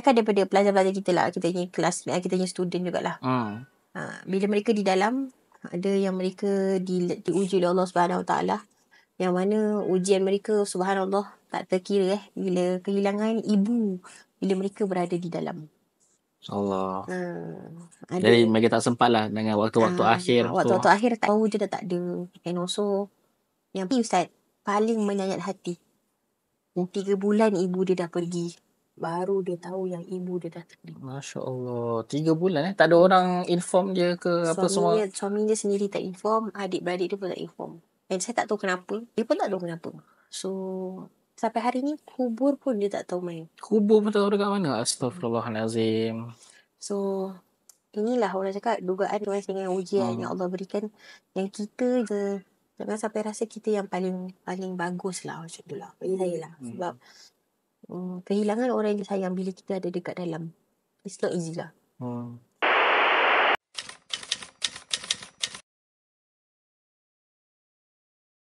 Kan daripada pelajar-pelajar kita lah, kita punya kelas, kita punya student jugalah. Bila mereka di dalam, ada yang mereka diuji oleh Allah Subhanahu Wa Taala, yang mana ujian mereka subhanallah tak terkira bila kehilangan ibu bila mereka berada di dalam. Allah. Ada, Jadi mereka tak sempat lah dengan waktu-waktu akhir waktu-waktu akhir tak tahu je dah tak ada. And also yang Ustaz paling menyayat hati, 3 bulan ibu dia dah pergi, baru dia tahu yang ibu dia dah pergi. Masya Allah, 3 bulan tak ada orang inform dia ke apa semua? Suami dia sendiri tak inform, adik-beradik dia pun tak inform. And saya tak tahu kenapa, dia pun tak tahu kenapa. So sampai hari ni kubur pun dia tak tahu main. Kubur pun tak tahu dekat mana. Astaghfirullahalazim. So inilah orang cakap dugaan dengan ujian yang Allah berikan, yang kita jangan sampai rasa kita yang paling bagus lah macam tu lah bagi saya lah. Sebab kehilangan orang yang disayang bila kita ada dekat dalam, it's not easy lah.